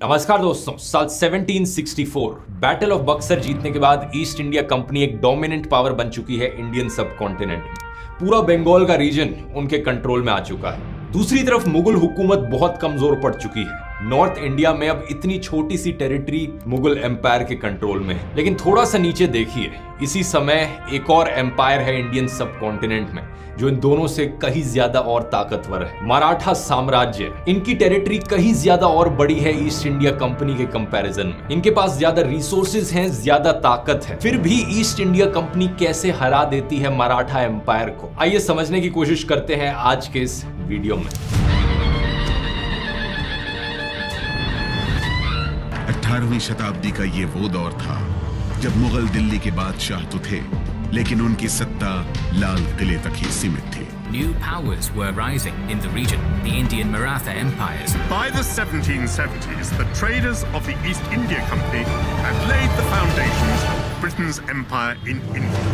नमस्कार दोस्तों। साल 1764 बैटल ऑफ बक्सर जीतने के बाद ईस्ट इंडिया कंपनी एक डोमिनेंट पावर बन चुकी है इंडियन सब कॉन्टिनेंट में। पूरा बंगाल का रीजन उनके कंट्रोल में आ चुका है। दूसरी तरफ मुगल हुकूमत बहुत कमजोर पड़ चुकी है। नॉर्थ इंडिया में अब इतनी छोटी सी टेरिटरी मुगल एम्पायर के कंट्रोल में है। लेकिन थोड़ा सा नीचे देखिए, इसी समय एक और एम्पायर है इंडियन सब कॉन्टिनेंट में जो इन दोनों से कहीं ज्यादा और ताकतवर है, मराठा साम्राज्य। इनकी टेरिटरी कहीं ज्यादा और बड़ी है ईस्ट इंडिया कंपनी के कंपैरिजन में। इनके पास ज्यादा रिसोर्सेज हैं, ज्यादा ताकत है। फिर भी ईस्ट इंडिया कंपनी कैसे हरा देती है मराठा एम्पायर को, आइए समझने की कोशिश करते हैं आज के इस वीडियो में। 18वीं शताब्दी का ये वो दौर था जब मुगल दिल्ली के बादशाह तो थे, लेकिन उनकी सत्ता लाल किले तक ही सीमित थी। New powers were rising in the region, the Indian Maratha empires. By the 1770s, the traders of the East India Company had laid the foundations of Britain's empire in India.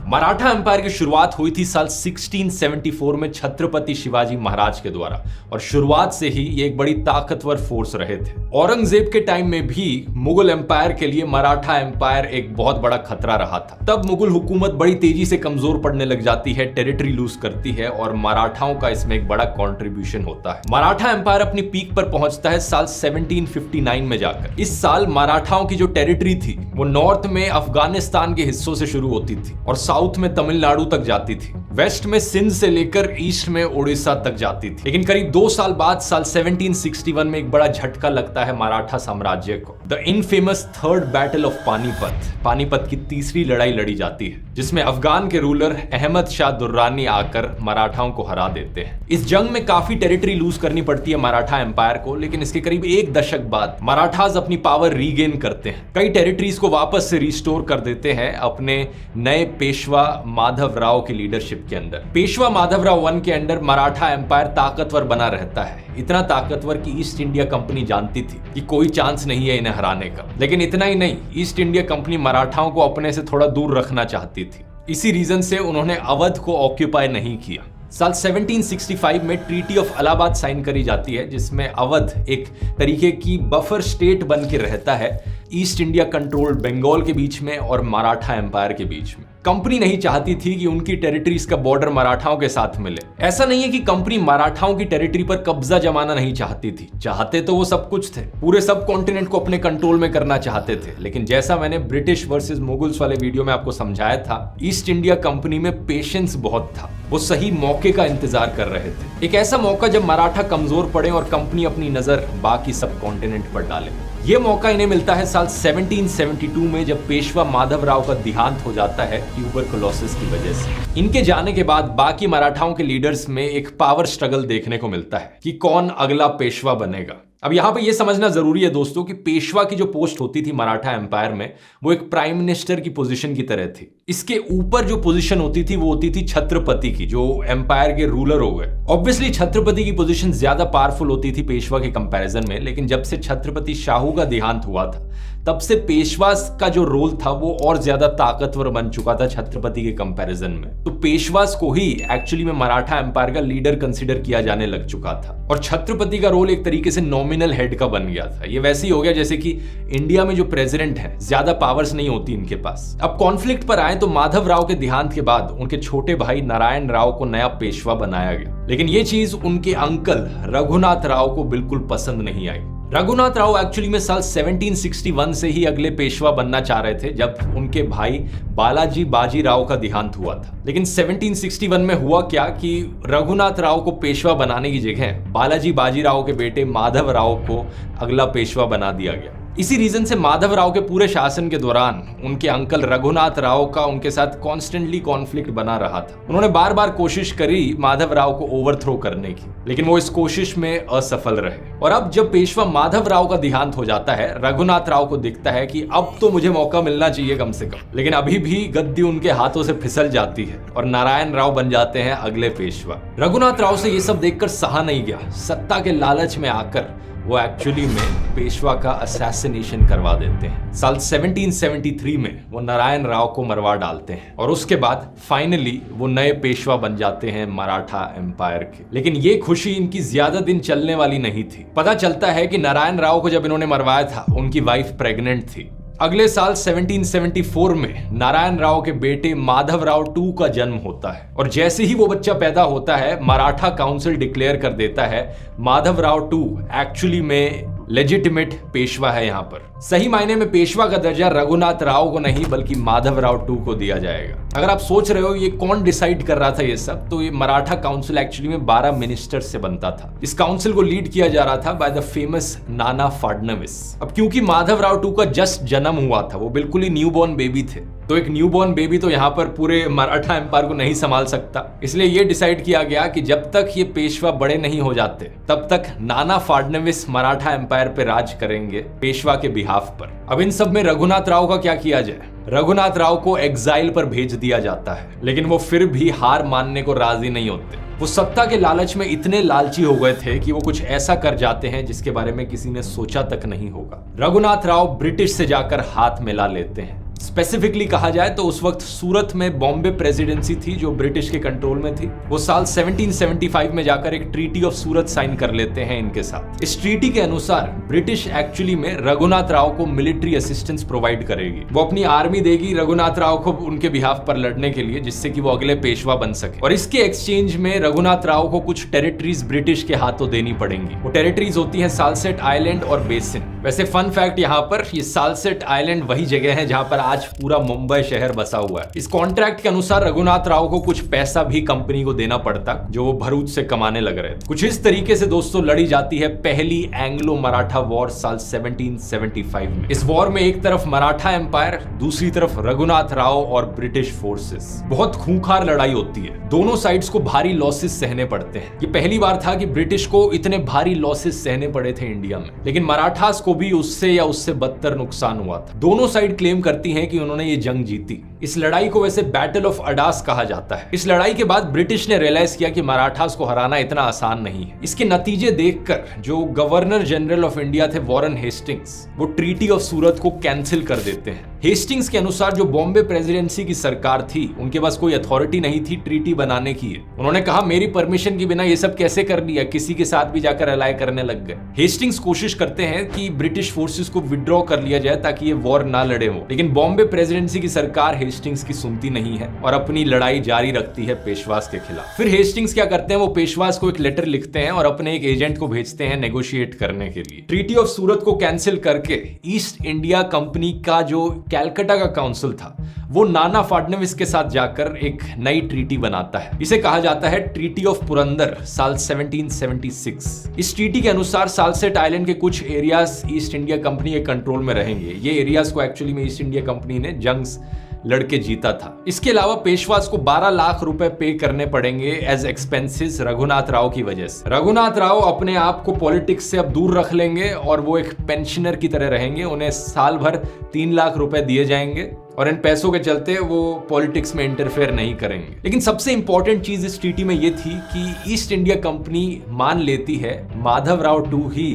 Maratha empire की शुरुआत हुई थी साल 1674 में छत्रपति शिवाजी महाराज के द्वारा, और शुरुआत से ही ये एक बड़ी ताकतवर फोर्स रहे थे। औरंगजेब के टाइम में भी मुगल एम्पायर के लिए मराठा एम्पायर एक बहुत बड़ा खतरा रहा था। तब मुगल हुकूमत बड़ी तेजी से कमजोर पड़ने लग जाती है, टेरिटरी लूज करती है, और मराठाओं का इसमें एक बड़ा कॉन्ट्रीब्यूशन होता है। मराठा एम्पायर अपनी पीक पर पहुंचता है साल 1759 में जाकर। इस साल मराठाओं की जो टेरिटरी थी वो नॉर्थ में अफगानिस्तान के हिस्सों से शुरू होती थी और साउथ में तमिलनाडु तक जाती थी, वेस्ट में सिंध से लेकर ईस्ट में उड़ीसा तक जाती थी। लेकिन करीब 2 साल बाद साल 1761 में एक बड़ा झटका लगता है मराठा साम्राज्य को। The infamous third battle of Panipat, Panipat की तीसरी लड़ाई लड़ी जाती है, जिसमें अफगान के रूलर अहमद शाह दुर्रानी आकर मराठाओं को हरा देते हैं। इस जंग में काफी टेरिटरी लूज करनी पड़ती है मराठा एम्पायर को, लेकिन इसके करीब 1 दशक बाद मराठाज अपनी पावर रीगेन करते हैं, कई टेरिटरीज को वापस से रिस्टोर कर देते हैं अपने नए पेशवा माधव राव की लीडरशिप के अंदर। पेशवा माधवराव वन के अंडर मराठा एम्पायर ताकतवर बना रहता है, इतना ताकतवर कि ईस्ट इंडिया कंपनी जानती थी कि कोई चांस नहीं है इन्हें हराने का। लेकिन इतना ही नहीं, ईस्ट इंडिया कंपनी मराठाओं को अपने से थोड़ा दूर रखना चाहती थी। इसी रीजन से उन्होंने अवध को ऑक्यूपाई नहीं किया। साल 1765 में ट्रीटी ऑफ इलाहाबाद साइन करी जाती है, जिसमें अवध एक तरीके की बफर स्टेट बन के रहता है ईस्ट इंडिया कंट्रोल्ड बंगाल के बीच में और मराठा एम्पायर के बीच में। कंपनी नहीं चाहती थी कि उनकी टेरिटरीज का बॉर्डर मराठाओं के साथ मिले। ऐसा नहीं है कि कंपनी मराठाओं की टेरिटरी पर कब्जा जमाना नहीं चाहती थी, चाहते तो वो सब कुछ थे, पूरे सब कॉन्टिनेंट को अपने कंट्रोल में करना चाहते थे। लेकिन जैसा मैंने ब्रिटिश वर्सेस मुगल्स वाले वीडियो में आपको समझाया था, ईस्ट इंडिया कंपनी में पेशेंस बहुत था। वो सही मौके का इंतजार कर रहे थे, एक ऐसा मौका जब मराठा कमजोर पड़े और कंपनी अपनी नजर बाकी सब कॉन्टिनेंट पर डाले। ये मौका इन्हें मिलता है साल 1772 में, जब पेशवा माधवराव का देहांत हो जाता है ट्यूबरकुलोसिस की वजह से। इनके जाने के बाद बाकी मराठाओं के लीडर्स में एक पावर स्ट्रगल देखने को मिलता है कि कौन अगला पेशवा बनेगा। अब यहां पे ये समझना जरूरी है दोस्तों कि पेशवा की जो पोस्ट होती थी मराठा एम्पायर में, वो एक प्राइम मिनिस्टर की पोजीशन की तरह थी। इसके ऊपर जो पोजीशन होती थी वो होती थी छत्रपति की, जो एम्पायर के रूलर हो गए। ऑब्वियसली छत्रपति की पोजीशन ज्यादा पावरफुल होती थी पेशवा के कंपैरिजन में, लेकिन जब से छत्रपति शाहू का देहांत हुआ था तब से पेशवा का जो रोल था वो और ज्यादा ताकतवर बन चुका था छत्रपति के कंपैरिजन में। तो पेशवास को ही एक्चुअली में मराठा एम्पायर का लीडर कंसीडर किया जाने लग चुका था, और छत्रपति का रोल एक तरीके से नॉमिनल हेड का बन गया था। ये वैसे ही हो गया जैसे कि इंडिया में जो प्रेसिडेंट है, ज्यादा पावर्स नहीं होती इनके पास। अब कॉन्फ्लिक्ट पर आए तो माधव राव के देहांत के बाद उनके छोटे भाई नारायण राव को नया पेशवा बनाया गया, लेकिन ये चीज उनके अंकल रघुनाथ राव को बिल्कुल पसंद नहीं आई। रघुनाथ राव एक्चुअली में साल 1761 से ही अगले पेशवा बनना चाह रहे थे, जब उनके भाई बालाजी बाजी राव का देहांत हुआ था। लेकिन 1761 में हुआ क्या कि रघुनाथ राव को पेशवा बनाने की जगह बालाजी बाजी राव के बेटे माधव राव को अगला पेशवा बना दिया गया। इसी रीजन से माधव राव के पूरे शासन के दौरान उनके अंकल रघुनाथ राव का उनके साथ कॉन्स्टेंटली कॉन्फ्लिक्ट बना रहा था। उन्होंने बार बार कोशिश करी माधव राव को ओवरथ्रो करने की, लेकिन वो इस कोशिश में असफल रहे। और अब जब पेशवा माधव राव का देहांत हो जाता है, रघुनाथ राव को दिखता है कि अब तो मुझे मौका मिलना चाहिए कम से कम, लेकिन अभी भी गद्दी उनके हाथों से फिसल जाती है और नारायण राव बन जाते हैं अगले पेशवा। रघुनाथ राव से ये सब देखकर सहा नहीं गया। सत्ता के लालच में आकर वो एक्चुअली में पेशवा का असैसिनेशन करवा देते हैं। साल 1773 में वो नारायण राव को मरवा डालते हैं और उसके बाद फाइनली वो नए पेशवा बन जाते हैं मराठा एम्पायर के। लेकिन ये खुशी इनकी ज्यादा दिन चलने वाली नहीं थी। पता चलता है कि नारायण राव को जब इन्होंने मरवाया था उनकी वाइफ प्रेग्नेंट थी। अगले साल 1774 में नारायण राव के बेटे माधव राव टू का जन्म होता है और जैसे ही वो बच्चा पैदा होता है मराठा काउंसिल डिक्लेयर कर देता है माधव राव टू एक्चुअली में लेजिटिमेट पेशवा है। यहाँ पर सही मायने में पेशवा का दर्जा रघुनाथ राव को नहीं बल्कि माधव राव टू को दिया जाएगा। अगर आप सोच रहे हो ये कौन डिसाइड कर रहा था ये सब, तो ये मराठा काउंसिल एक्चुअली में 12 मिनिस्टर से बनता था। इस काउंसिल को लीड किया जा रहा था by the famous Nana Phadnavis. अब क्योंकि माधव राव टू का जस्ट जन्म हुआ था, वो बिल्कुल ही न्यूबॉर्न बेबी थे, तो एक न्यूबॉर्न बेबी तो यहाँ पर पूरे मराठा एम्पायर को नहीं संभाल सकता। इसलिए ये डिसाइड किया गया कि जब तक ये पेशवा बड़े नहीं हो जाते तब तक नाना फडणवीस मराठा एम्पायर पे राज करेंगे पेशवा के बिहाफ पर। अब इन सब में रघुनाथ राव का क्या किया जाए? रघुनाथ राव को एग्जाइल पर भेज दिया जाता है, लेकिन वो फिर भी हार मानने को राजी नहीं होते। वो सत्ता के लालच में इतने लालची हो गए थे कि वो कुछ ऐसा कर जाते हैं जिसके बारे में किसी ने सोचा तक नहीं होगा। रघुनाथ राव ब्रिटिश से जाकर हाथ मिला लेते हैं। स्पेसिफिकली कहा जाए तो उस वक्त सूरत में बॉम्बे प्रेसिडेंसी थी जो ब्रिटिश के कंट्रोल में थी। वो साल 1775 में जाकर एक ट्रीटी ऑफ सूरत साइन कर लेते हैं इनके साथ। इस ट्रीटी के अनुसार ब्रिटिश एक्चुअली में रघुनाथ राव को मिलिट्री असिस्टेंस प्रोवाइड करेगी। वो अपनी आर्मी देगी रघुनाथ राव को उनके बिहाफ पर लड़ने के लिए, जिससे कि वो अगले पेशवा बन सके। और इसके एक्सचेंज में रघुनाथ राव को कुछ टेरिटरीज ब्रिटिश के हाथों देनी पड़ेंगी। वो टेरिटरीज होती है सालसेट आइलैंड और बेसिन। वैसे फन फैक्ट यहाँ पर, ये सालसेट आइलैंड वही जगह है जहां पर आज पूरा मुंबई शहर बसा हुआ है। इस कॉन्ट्रैक्ट के अनुसार रघुनाथ राव को कुछ पैसा भी कंपनी को देना पड़ता जो वो भरूच से कमाने लग रहे थे। कुछ इस तरीके से दोस्तों लड़ी जाती है पहली एंग्लो मराठा वॉर साल 1775 में। इस वॉर में एक तरफ मराठा एम्पायर, दूसरी तरफ रघुनाथ राव और ब्रिटिश फोर्सेस। बहुत खूंखार लड़ाई होती है, दोनों साइड्स को भारी लॉसेस सहने पड़ते हैं। ये पहली बार था कि ब्रिटिश को इतने भारी लॉसेस सहने पड़े थे इंडिया में, लेकिन मराठास को भी उससे या उससे बदतर नुकसान हुआ था। दोनों साइड क्लेम करती हैं कि उन्होंने ये जंग जीती। इस लड़ाई को वैसे बैटल ऑफ अडास कहा जाता है। इस लड़ाई के बाद ब्रिटिश ने रियलाइज किया कि मराठास को हराना इतना आसान नहीं है। इसके नतीजे देखकर जो गवर्नर जनरल ऑफ इंडिया थे वॉरेन हेस्टिंग्स, वो ट्रीटी ऑफ सूरत को कैंसिल कर देते हैं। हेस्टिंग्स के अनुसार जो बॉम्बे प्रेसिडेंसी की सरकार थी उनके पास कोई अथॉरिटी नहीं थी ट्रीटी बनाने की। उन्होंने कहा मेरी परमिशन के बिना ये सब कैसे कर लिया, किसी के साथ भी जाकर अलाय करने लग गए। हेस्टिंग्स कोशिश करते हैं कि ब्रिटिश फोर्सेस को विड्रॉ कर लिया जाए ताकि ये वॉर ना लड़े वो, लेकिन बॉम्बे प्रेसिडेंसी की सरकार हेस्टिंग्स की सुनती नहीं है और अपनी लड़ाई जारी रखती है पेशवास के खिलाफ। फिर हेस्टिंग्स क्या करते हैं, वो पेशवास को एक लेटर लिखते हैं और अपने एक एजेंट को भेजते हैं नेगोशिएट करने के लिए। ट्रीटी ऑफ सूरत को कैंसिल करके ईस्ट इंडिया कंपनी का जो कैलकाटा का काउंसिल था वो नाना फडणवीस के साथ जाकर एक नई ट्रीटी बनाता है। इसे कहा जाता है ट्रीटी ऑफ पुरंदर साल 1776। इस ट्रीटी के अनुसार सालसेट आइलैंड के कुछ एरियाज ईस्ट इंडिया कंपनी के कंट्रोल में रहेंगे। ये एरियाज को एक्चुअली में ईस्ट इंडिया कंपनी ने जंग्स लड़के जीता था। इसके अलावा पेशवास को 12 लाख रुपए पे करने पड़ेंगे एज एक्सपेंसेस रघुनाथ राव की वजह से। रघुनाथ राव अपने आप को पॉलिटिक्स से अब दूर रख लेंगे और वो एक पेंशनर की तरह रहेंगे। उन्हें साल भर 3 लाख रुपए दिए जाएंगे और इन पैसों के चलते वो पॉलिटिक्स में इंटरफेयर नहीं करेंगे। लेकिन सबसे इंपॉर्टेंट चीज इस ट्रीटी में ये थी कि ईस्ट इंडिया कंपनी मान लेती है माधव राव टू ही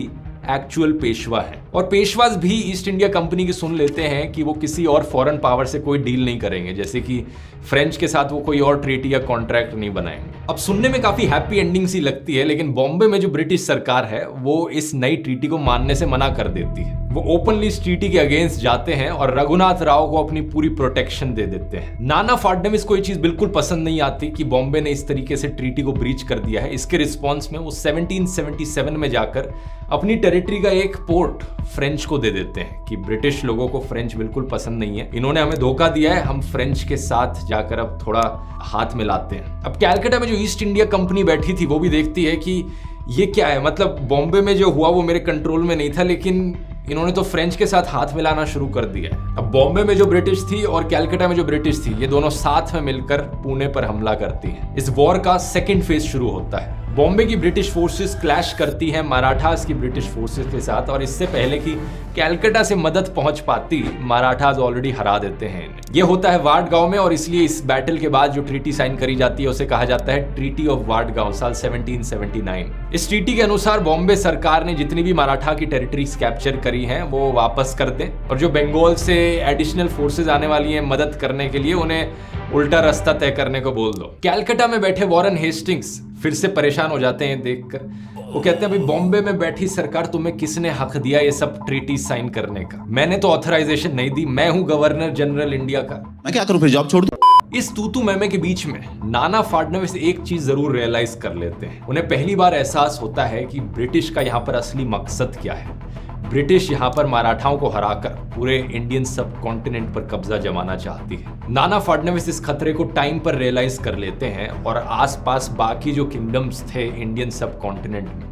एक्चुअल पेशवा है और पेशवास भी ईस्ट इंडिया कंपनी की सुन लेते हैं कि वो किसी और फॉरेन पावर से कोई डील नहीं करेंगे, जैसे कि फ्रेंच के साथ वो कोई और ट्रीटी या कॉन्ट्रैक्ट नहीं बनाएंगे। अब सुनने में काफी हैप्पी एंडिंग सी लगती है, लेकिन बॉम्बे में जो ब्रिटिश सरकार है वो इस नई ट्रीटी को मानने से मना कर देती है। वो ओपनली इस ट्रीटी के अगेंस्ट जाते हैं और रघुनाथ राव को अपनी पूरी प्रोटेक्शन दे देते हैं। नाना फडणवीस को ये चीज बिल्कुल पसंद नहीं आती कि बॉम्बे ने इस तरीके से ट्रीटी को ब्रीच कर दिया है। इसके रिस्पॉन्स में वो 1777 में जाकर अपनी टेरिटरी का एक पोर्ट फ्रेंच को दे देते हैं कि ब्रिटिश लोगों को फ्रेंच बिल्कुल पसंद नहीं है, इन्होंने हमें धोखा दिया है, हम फ्रेंच के साथ जाकर अब थोड़ा हाथ मिलाते हैं। अब कैलकाटा में जो ईस्ट इंडिया कंपनी बैठी थी वो भी देखती है कि ये क्या है, मतलब बॉम्बे में जो हुआ वो मेरे कंट्रोल में नहीं था, लेकिन इन्होंने तो फ्रेंच के साथ हाथ मिलाना शुरू कर दिया। अब बॉम्बे में जो ब्रिटिश थी और कैलकाटा में जो ब्रिटिश थी, ये दोनों साथ में मिलकर पुणे पर हमला करती हैं। इस वॉर का सेकंड फेज शुरू होता है। बॉम्बे की ब्रिटिश फोर्सेस क्लैश करती हैं मराठास की ब्रिटिश फोर्सेस के साथ, और इससे पहले कि कैलकाटा से मदद पहुंच पाती, मराठास ऑलरेडी हरा देते हैं इन्हें। ये होता है वाडगांव में, और इसलिए इस बैटल के बाद जो ट्रीटी साइन करी जाती है उसे कहा जाता है ट्रीटी ऑफ वाडगांव, साल 1779। इस ट्रीटी के अनुसार बॉम्बे सरकार ने जितनी भी मराठा की टेरिटरीज कैप्चर करी हैं वो वापस कर दें, और जो बंगाल से एडिशनल फोर्सेज आने वाली हैं मदद करने के लिए उन्हें उल्टा रास्ता तय करने को बोल दो। कैलकाटा में बैठे वॉरेन हेस्टिंग्स फिर से परेशान हो जाते हैं देखकर। वो कहते हैं भाई बॉम्बे में बैठी सरकार, तुम्हें किसने हक दिया ये सब ट्रीटी साइन करने का? मैंने तो ऑथराइजेशन नहीं दी, मैं हूं गवर्नर जनरल इंडिया का, मैं क्या करूं फिर, जॉब छोड़ दूं? इस तूतू मैमे के बीच में नाना फडणवीस एक चीज जरूर रियलाइज कर लेते हैं। उन्हें पहली बार एहसास होता है कि ब्रिटिश का यहाँ पर असली मकसद क्या है। ब्रिटिश यहाँ पर मराठाओं को हराकर पूरे इंडियन सब कॉन्टिनेंट पर कब्जा जमाना चाहती है। नाना फडणवीस इस खतरे को टाइम पर रियलाइज कर लेते हैं और आसपास बाकी जो किंगडम्स थे इंडियन सब कॉन्टिनेंट में,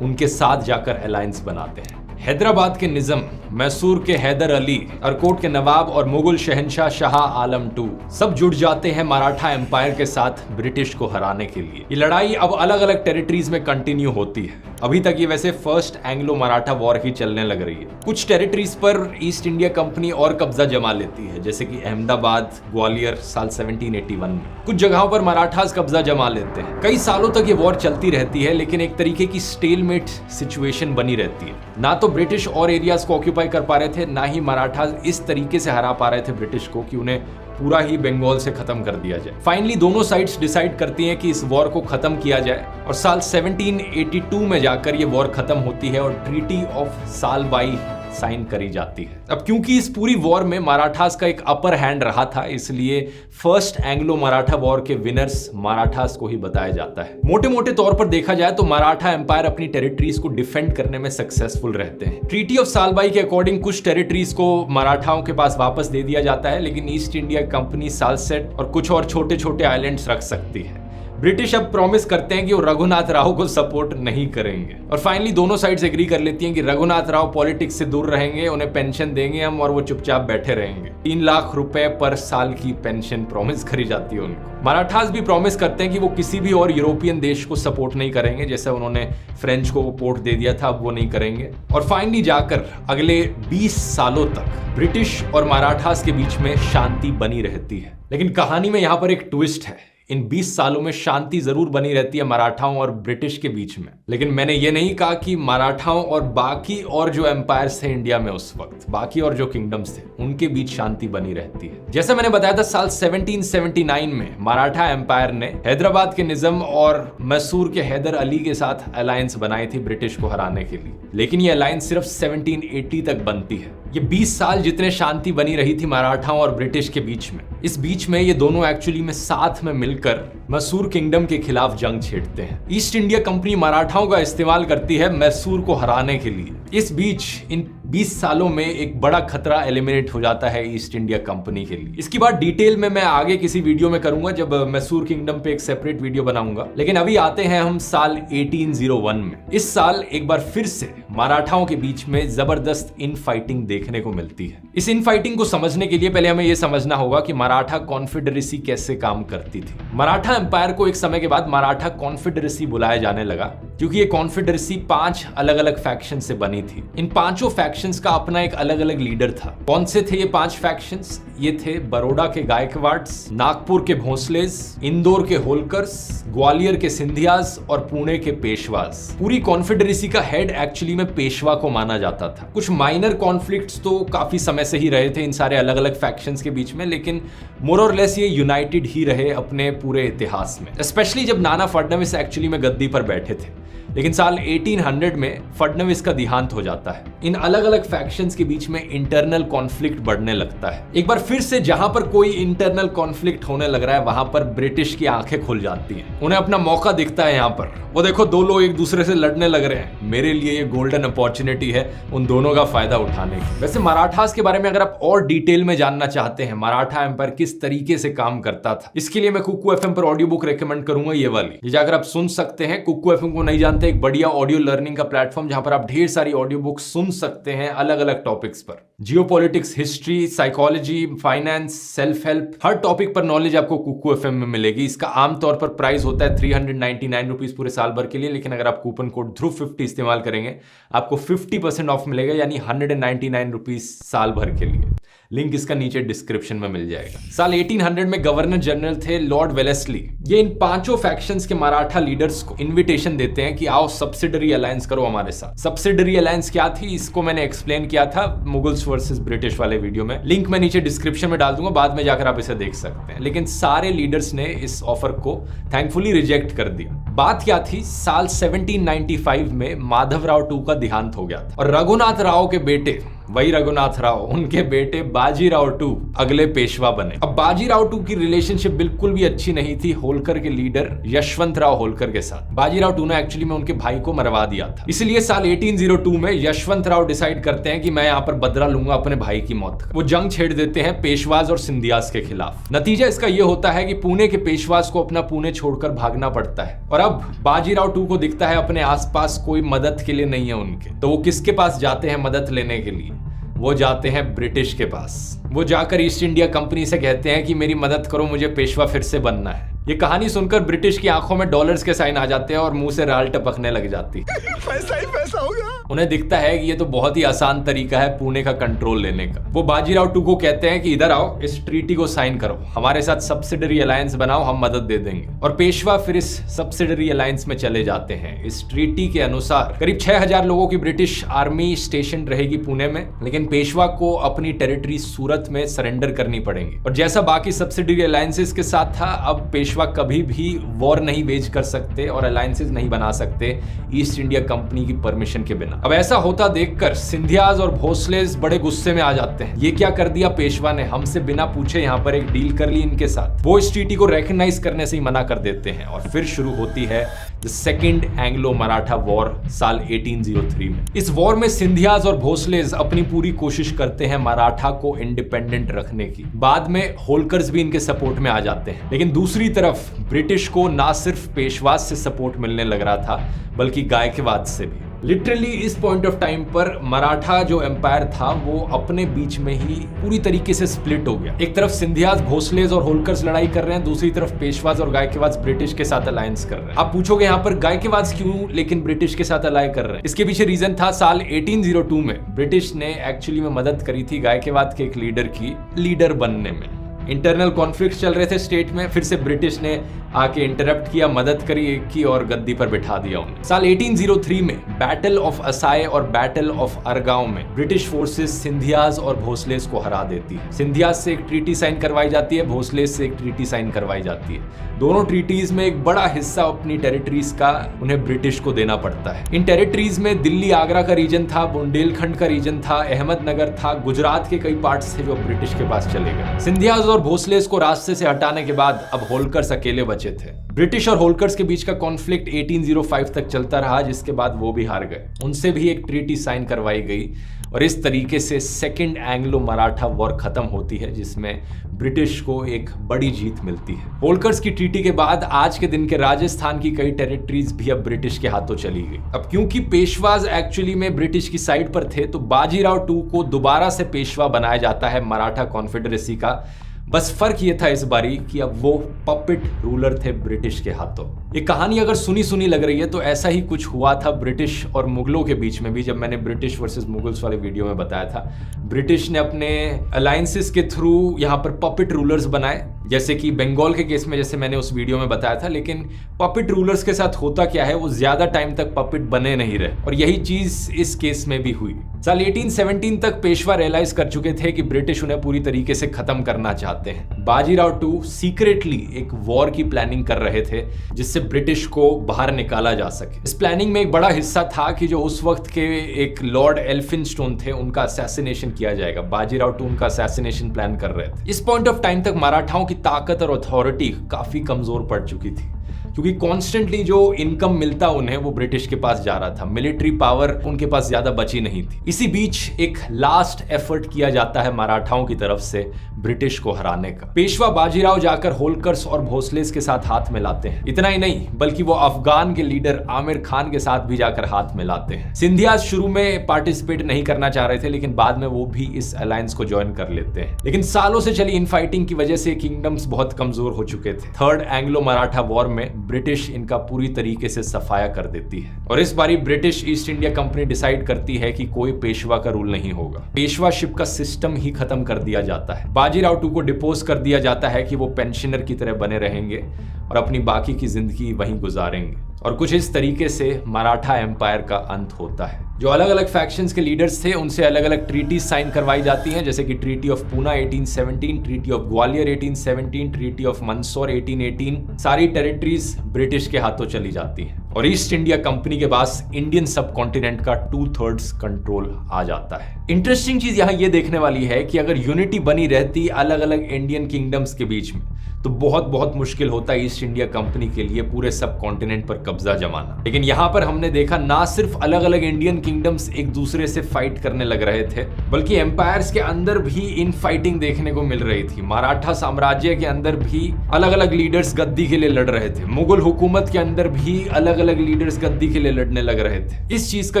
उनके साथ जाकर अलायंस बनाते हैं। हैदराबाद के निज़म, मैसूर के हैदर अली, अरकोट के नवाब और मुगल शहंशाह शाह आलम II सब जुड़ जाते हैं मराठा एम्पायर के साथ ब्रिटिश को हराने के लिए। ये लड़ाई अब अलग अलग टेरिटरीज में कंटिन्यू होती है। अभी तक ये वैसे फर्स्ट एंग्लो मराठा वॉर ही चलने लग रही है। कुछ टेरिटरीज पर ईस्ट इंडिया कंपनी और कब्जा जमा लेती है, जैसे कि अहमदाबाद, ग्वालियर साल 1781 में। कुछ जगहों पर मराठास कब्जा जमा लेते हैं। कई सालों तक ये वॉर चलती रहती है, लेकिन एक तरीके की स्टेलमेट सिचुएशन बनी रहती है। ना तो ब्रिटिश और एरियाज को ऑक्यूपाई कर पा रहे थे, ना ही मराठास इस तरीके से हरा पा रहे थे ब्रिटिश को कि उन्हें पूरा ही बंगाल से खत्म कर दिया जाए। फाइनली दोनों साइड्स डिसाइड करती हैं कि इस वॉर को खत्म किया जाए, और साल 1782 में जाकर ये वॉर खत्म होती है और ट्रीटी ऑफ सालबाई साइन करी जाती है। अब क्योंकि इस पूरी वॉर में मराठास का एक अपर हैंड रहा था, इसलिए फर्स्ट एंग्लो मराठा वॉर के विनर्स मराठास को ही बताया जाता है। मोटे मोटे तौर पर देखा जाए तो मराठा एम्पायर अपनी टेरिटरीज को डिफेंड करने में सक्सेसफुल रहते हैं। ट्रीटी ऑफ सालबाई के अकॉर्डिंग कुछ टेरिटरीज को मराठाओं के पास वापस दे दिया जाता है, लेकिन ईस्ट इंडिया कंपनी सालसेट और कुछ और छोटे छोटे आइलैंड्स रख सकती है। ब्रिटिश अब प्रॉमिस करते हैं कि वो रघुनाथ राव को सपोर्ट नहीं करेंगे, और फाइनली दोनों साइड्स एग्री कर लेती हैं कि रघुनाथ राव पॉलिटिक्स से दूर रहेंगे, उन्हें पेंशन देंगे हम और वो चुपचाप बैठे रहेंगे। 3 लाख रुपए पर साल की पेंशन प्रॉमिस करी जाती है उनको। मराठास भी प्रॉमिस करते हैं कि वो किसी भी और यूरोपियन देश को सपोर्ट नहीं करेंगे, जैसे उन्होंने फ्रेंच को पोर्ट दे दिया था, अब वो नहीं करेंगे। और फाइनली जाकर अगले 20 सालों तक ब्रिटिश और मराठास के बीच में शांति बनी रहती है। लेकिन कहानी में यहाँ पर एक ट्विस्ट है। इन 20 सालों में शांति जरूर बनी रहती है मराठाओं और ब्रिटिश के बीच में, लेकिन मैंने ये नहीं कहा कि मराठाओं और बाकी और जो एम्पायर्स थे इंडिया में उस वक्त, बाकी और जो किंगडम्स थे, उनके बीच शांति बनी रहती है। जैसा मैंने बताया था, साल 1779 में मराठा एम्पायर ने हैदराबाद के निज़म और मैसूर के हैदर अली के साथ अलायंस बनाई थी ब्रिटिश को हराने के लिए, लेकिन ये अलायंस सिर्फ 1780 तक बनती है। ये 20 साल जितने शांति बनी रही थी मराठाओं और ब्रिटिश के बीच में, इस बीच में ये दोनों एक्चुअली में साथ में मिलकर मैसूर किंगडम के खिलाफ जंग छेड़ते हैं। ईस्ट इंडिया कंपनी मराठाओं का इस्तेमाल करती है मैसूर को हराने के लिए। इस बीच इन 20 सालों में एक बड़ा खतरा एलिमिनेट हो जाता है ईस्ट इंडिया कंपनी के लिए। इसकी बात डिटेल में मैं आगे किसी वीडियो में करूंगा, जब मैसूर किंगडम पे एक सेपरेट वीडियो बनाऊंगा। लेकिन अभी आते हैं हम साल 1801 में। इस साल एक बार फिर से मराठाओं के बीच में जबरदस्त इन फाइटिंग देखने को मिलती है। इस इन फाइटिंग को समझने के लिए पहले हमें यह समझना होगा कि मराठा कॉन्फेडरेसी कैसे काम करती थी। मराठा एम्पायर को एक समय के बाद मराठा कॉन्फेडरेसी बुलाया जाने लगा, क्योंकि ये कॉन्फेडरेसी 5 अलग अलग फैक्शन से बनी थी। इन पांचों फैक्शंस का अपना एक अलग अलग लीडर था। कौन से थे ये 5 फैक्शंस? ये थे बड़ौदा के गायकवाड्स, नागपुर के भोंसलेस, इंदौर के होलकर्स, ग्वालियर के सिंधियाज और पुणे के पेशवाज। पूरी कॉन्फेडरेसी का हेड एक्चुअली में पेशवा को माना जाता था। कुछ माइनर कॉन्फ्लिक्ट्स तो काफी समय से ही रहे थे इन सारे अलग अलग फैक्शंस के बीच में, लेकिन मोर और लेस ये यूनाइटेड ही रहे अपने पूरे इतिहास में, स्पेशली जब नाना फडणवीस एक्चुअली में गद्दी पर बैठे थे। लेकिन साल 1800 में फडणवीस का देहांत हो जाता है। इन अलग अलग फैक्शंस के बीच में इंटरनल कॉन्फ्लिक्ट बढ़ने लगता है। एक बार फिर से जहां पर कोई इंटरनल कॉन्फ्लिक्ट होने लग रहा है, वहां पर ब्रिटिश की आंखें खुल जाती हैं। उन्हें अपना मौका दिखता है। यहाँ पर वो देखो, 2 लोग एक दूसरे से लड़ने लग रहे हैं। मेरे लिए ये गोल्डन अपॉर्चुनिटी है उन दोनों का फायदा उठाने की। वैसे मराठास के बारे में अगर आप और डिटेल में जानना चाहते हैं, मराठा एम्पायर किस तरीके से काम करता था, इसके लिए मैं कुकू FM पर ऑडियो बुक रेकमेंड करूंगा, ये वाली। ये जाकर आप सुन सकते हैं। कुकू FM को नहीं जानते है एक बढ़िया ऑडियो लर्निंग का प्लेटफॉर्म जहां पर आप ढेर सारी ऑडियो बुक सुन सकते हैं अलग अलग टॉपिक्स पर। Geopolitics, history, psychology, finance, self help, हर टॉपिक पर नॉलेज आपको कुकू एफएम में मिलेगी। इसका आमतौर पर प्राइस होता है 399 रुपीज पूरे साल भर के लिए, लेकिन अगर आप कूपन कोड ध्रुव50 इस्तेमाल करेंगे आपको 50% ऑफ मिलेगा, यानी 199 रुपीज साल भर के लिए। लिंक इसका नीचे डिस्क्रिप्शन में मिल जाएगा। साल 1800 में गवर्नर जनरल थे लॉर्ड वेलेस्ली। ये इन पांचों फैक्शंस के मराठा लीडर्स को इनविटेशन देते हैं कि आओ सब्सिडरी अलायंस करो हमारे साथ। सब्सिडरी अलायंस क्या थी इसको मैंने एक्सप्लेन किया था मुगल्स वर्सेस ब्रिटिश वाले वीडियो में, लिंक मैं नीचे डिस्क्रिप्शन में डाल दूंगा, बाद में जाकर आप इसे देख सकते हैं। लेकिन सारे लीडर्स ने इस ऑफर को थैंकफुली रिजेक्ट कर दिया। बात क्या थी, साल 1795 में माधवराव टू का देहांत हो गया था और रघुनाथ राव के बेटे, वही रघुनाथ राव, उनके बेटे बाजीराव टू अगले पेशवा बने। अब बाजीराव टू की रिलेशनशिप बिल्कुल भी अच्छी नहीं थी होलकर के लीडर यशवंत राव होलकर के साथ। बाजीराव टू ने एक्चुअली में उनके भाई को मरवा दिया था। इसलिए साल 1802 में यशवंत राव डिसाइड करते हैं कि मैं यहाँ पर बदला लूंगा अपने भाई की मौत का। वो जंग छेड़ देते हैं पेशवाज और सिंधियास के खिलाफ। नतीजा इसका यह होता है कि पुणे के पेशवाज को अपना पुणे छोड़कर भागना पड़ता है और अब बाजीराव टू को दिखता है अपने आसपास कोई मदद के लिए नहीं है उनके, तो वो किसके पास जाते हैं मदद लेने के लिए? वो जाते हैं ब्रिटिश के पास। वो जाकर ईस्ट इंडिया कंपनी से कहते हैं कि मेरी मदद करो, मुझे पेशवा फिर से बनना है। ये कहानी सुनकर ब्रिटिश की आंखों में डॉलर्स के साइन आ जाते हैं और मुंह से राल टपकने लग जाती है। पैसा ही पैसा होगा। उन्हें दिखता है कि ये तो बहुत ही आसान तरीका है पुणे का कंट्रोल लेने का। वो बाजीराव टू को कहते हैं कि इधर आओ, इस ट्रीटी को साइन करो, हमारे साथ सब्सिडरी अलायंस बनाओ, हम मदद दे देंगे। और पेशवा फिर इस सब्सिडरी अलायंस में चले जाते हैं। इस ट्रीटी के अनुसार करीब 6000 लोगों की ब्रिटिश आर्मी स्टेशन रहेगी पुणे में, लेकिन पेशवा को अपनी टेरिटरी सूरत में सरेंडर करनी पड़ेगी। और जैसा बाकी सब्सिडरी अलायंसेस के साथ था, अब पेशवा कभी भी वॉर नहीं वेज कर सकते और अलायंसेस नहीं बना सकते ईस्ट इंडिया कंपनी की परमिशन के बिना। अब ऐसा होता देखकर सिंधियाज और भोसलेस बड़े गुस्से में आ जाते हैं। ये क्या कर दिया पेशवा ने, हमसे बिना पूछे यहाँ पर एक डील कर ली इनके साथ। वो इस ट्रीटी को रेकग्नाइज करने से ही मना कर देते हैं और फिर शुरू होती है the second Anglo Maratha war साल 1803 में। इस वॉर में सिंधियाज और भोसलेस अपनी पूरी कोशिश करते हैं मराठा को इंडिपेंडेंट रखने की। बाद में होलकर्स भी इनके सपोर्ट में आ जाते हैं, लेकिन दूसरी तरफ ब्रिटिश को ना सिर्फ पेशवाज से सपोर्ट मिलने लग रहा था बल्कि गायकवाद से भी। लिटरली इस पॉइंट ऑफ टाइम पर मराठा जो एम्पायर था वो अपने बीच में ही पूरी तरीके से स्प्लिट हो गया। एक तरफ सिंधियाज, भोसलेस और होलकर्स लड़ाई कर रहे हैं, दूसरी तरफ पेशवाज और गायकवाद ब्रिटिश के साथ अलायंस कर रहे हैं। आप पूछोगे यहाँ पर गायकवाद क्यों लेकिन ब्रिटिश के साथ अलाय कर रहे हैं? इसके पीछे रीजन था साल 1802 में ब्रिटिश ने एक्चुअली में मदद करी थी गायकवाद के एक लीडर की लीडर बनने में। इंटरनल कॉन्फ्लिक्ट चल रहे थे स्टेट में, फिर से ब्रिटिश ने आके इंटरप्ट किया, मदद करी एक की और गद्दी पर बिठा दिया उन्हें। साल 1803 में बैटल ऑफ असाय और बैटल ऑफ अरगांव में ब्रिटिश फोर्सेस सिंधियाज और भोसलेस को हरा देती है। सिंधियाज से एक ट्रीटी साइन करवाई जाती है, भोसलेस से एक ट्रीटी साइन करवाई जाती है। दोनों ट्रीटीज में एक बड़ा हिस्सा अपनी टेरिटरीज का उन्हें ब्रिटिश को देना पड़ता है। इन टेरिटरीज में दिल्ली आगरा का रीजन था, बुंदेलखंड का रीजन था, अहमदनगर था, गुजरात के कई पार्ट्स थे जो ब्रिटिश के पास चले गए। सिंधियाज और भोसलेस को रास्ते से हटाने के बाद अब होलकर्स अकेले बचे थे। ब्रिटिश और होलकर्स के बीच का कॉन्फ्लिक्ट 1805 तक चलता रहा, जिसके बाद वो भी हार गए। उनसे भी एक ट्रीटी साइन करवाई गई और इस तरीके से सेकेंड एंग्लो मराठा वॉर खत्म होती है, जिसमें ब्रिटिश को एक बड़ी जीत मिलती है। होलकर्स की ट्रीटी के बाद आज के दिन के राजस्थान की कई टेरिटरीज भी अब ब्रिटिश के हाथों चली गई। अब क्योंकि पेशवाज एक्चुअली में ब्रिटिश की साइड पर थे, तो बाजीराव टू को दोबारा से पेशवा बनाया जाता है मराठा कॉन्फेडरेसी का। बस फर्क ये था इस बारी कि अब वो पपेट रूलर थे ब्रिटिश के हाथों। ये कहानी अगर सुनी सुनी लग रही है तो ऐसा ही कुछ हुआ था ब्रिटिश और मुगलों के बीच में भी। जब मैंने ब्रिटिश वर्सेस मुगल्स वाले वीडियो में बताया था, ब्रिटिश ने अपने अलायंसेस के थ्रू यहाँ पर पपेट रूलर्स बनाए, जैसे कि बंगाल के केस में जैसे मैंने उस वीडियो में बताया था। लेकिन पपेट रूलर्स के साथ होता क्या है, वो ज्यादा टाइम तक पपेट बने नहीं रहे और यही चीज इस केस में भी हुई। साल 1817 तक पेशवा रियलाइज कर चुके थे कि ब्रिटिश उन्हें पूरी तरीके से खत्म करना चाहते हैं। बाजीराव टू सीक्रेटली एक वॉर की प्लानिंग कर रहे थे जिससे ब्रिटिश को बाहर निकाला जा सके। इस प्लानिंग में एक बड़ा हिस्सा था कि जो उस वक्त के एक लॉर्ड एल्फिंस्टोन थे, उनका असैसिनेशन किया जाएगा। बाजीराव टू उनका असैसिनेशन प्लान कर रहे थे। इस पॉइंट ऑफ टाइम तक मराठाओं की ताकत और अथॉरिटी काफी कमजोर पड़ चुकी थी, क्योंकि कॉन्स्टेंटली जो इनकम मिलता उन्हें वो ब्रिटिश के पास जा रहा था। मिलिट्री पावर उनके पास ज्यादा बची नहीं थी। इसी बीच एक लास्ट एफर्ट किया जाता है मराठाओं की तरफ से ब्रिटिश को हराने का। पेशवा बाजीराव जाकर होलकर्स और भोसलेस के साथ हाथ मिलाते हैं। इतना ही नहीं बल्कि वो अफगान के लीडर आमिर खान के साथ भी जाकर हाथ मिलाते हैं। सिंधिया शुरू में पार्टिसिपेट नहीं करना चाह रहे थे, लेकिन बाद में वो भी इस अलायंस को ज्वाइन कर लेते हैं। लेकिन सालों से चली इन फाइटिंग की वजह से किंगडम्स बहुत कमजोर हो चुके थे। थर्ड एंग्लो मराठा वॉर में ब्रिटिश इनका पूरी तरीके से सफाया कर देती है और इस बारी British east India company decide करती है कि कोई पेशवा का रूल नहीं होगा। पेशवाशिप का सिस्टम ही खत्म कर दिया जाता है। बाजीराव टू को डिपोज कर दिया जाता है कि वो पेंशनर की तरह बने रहेंगे और अपनी बाकी की जिंदगी वहीं गुजारेंगे। और कुछ इस तरीके से मराठा एम्पायर का अंत होता है। जो अलग अलग फैक्शंस के लीडर्स थे उनसे अलग अलग ट्रीटी साइन करवाई जाती हैं, जैसे कि treaty of Poona 1817, treaty of Gwalior 1817, treaty of Mandsaur 1818। सारी टेरिटरीज ब्रिटिश के हाथों चली जाती हैं और ईस्ट इंडिया कंपनी के पास इंडियन सब कॉन्टिनेंट का 2/3 कंट्रोल आ जाता है। इंटरेस्टिंग चीज यहाँ ये देखने वाली है कि अगर यूनिटी बनी रहती अलग अलग इंडियन किंगडम्स के बीच में तो बहुत मुश्किल होता ईस्ट इंडिया कंपनी के लिए पूरे सब कॉन्टिनेंट पर कब्जा जमाना। लेकिन यहाँ पर हमने देखा ना सिर्फ अलग अलग इंडियन किंगडम्स एक दूसरे से फाइट करने लग रहे थे, बल्कि एम्पायर्स के अंदर भी इन फाइटिंग देखने को मिल रही थी। मराठा साम्राज्य के अंदर भी अलग अलग लीडर्स गद्दी के लिए लड़ रहे थे। मुगल हुकूमत के अंदर भी अलग अलग लीडर्स गद्दी के लिए लड़ने लग रहे थे। इस चीज का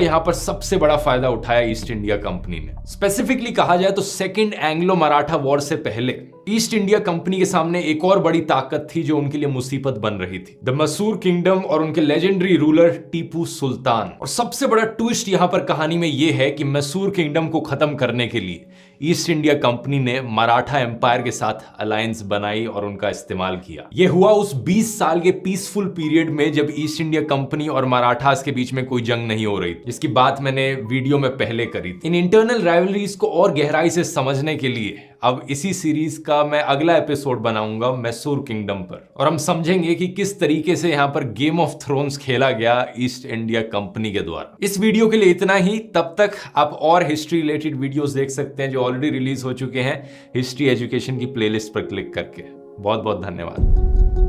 यहाँ पर सबसे बड़ा फायदा उठाया ईस्ट इंडिया कंपनी ने। स्पेसिफिकली कहा जाए तो सेकेंड एंग्लो मराठा वॉर से पहले ईस्ट इंडिया कंपनी के सामने एक और बड़ी ताकत थी जो उनके लिए मुसीबत बन रही थी, द मैसूर किंगडम और उनके लेजेंडरी रूलर टीपू सुल्तान। और सबसे बड़ा ट्विस्ट यहां पर कहानी में यह है कि मैसूर किंगडम को खत्म करने के लिए ईस्ट इंडिया कंपनी ने मराठा एम्पायर के साथ अलायंस बनाई और उनका इस्तेमाल किया। यह हुआ उस 20 साल के पीसफुल पीरियड में जब ईस्ट इंडिया कंपनी और मराठास के बीच में कोई जंग नहीं हो रही, जिसकी बात मैंने वीडियो में पहले करी। इन इंटरनल राइवलरीज को और गहराई से समझने के लिए अब इसी सीरीज का मैं अगला एपिसोड बनाऊंगा मैसूर किंगडम पर, और हम समझेंगे कि किस तरीके से यहां पर गेम ऑफ थ्रोन्स खेला गया ईस्ट इंडिया कंपनी के द्वारा। इस वीडियो के लिए इतना ही। तब तक आप और हिस्ट्री रिलेटेड वीडियोस देख सकते हैं जो ऑलरेडी रिलीज हो चुके हैं हिस्ट्री एजुकेशन की प्लेलिस्ट पर क्लिक करके। बहुत बहुत धन्यवाद।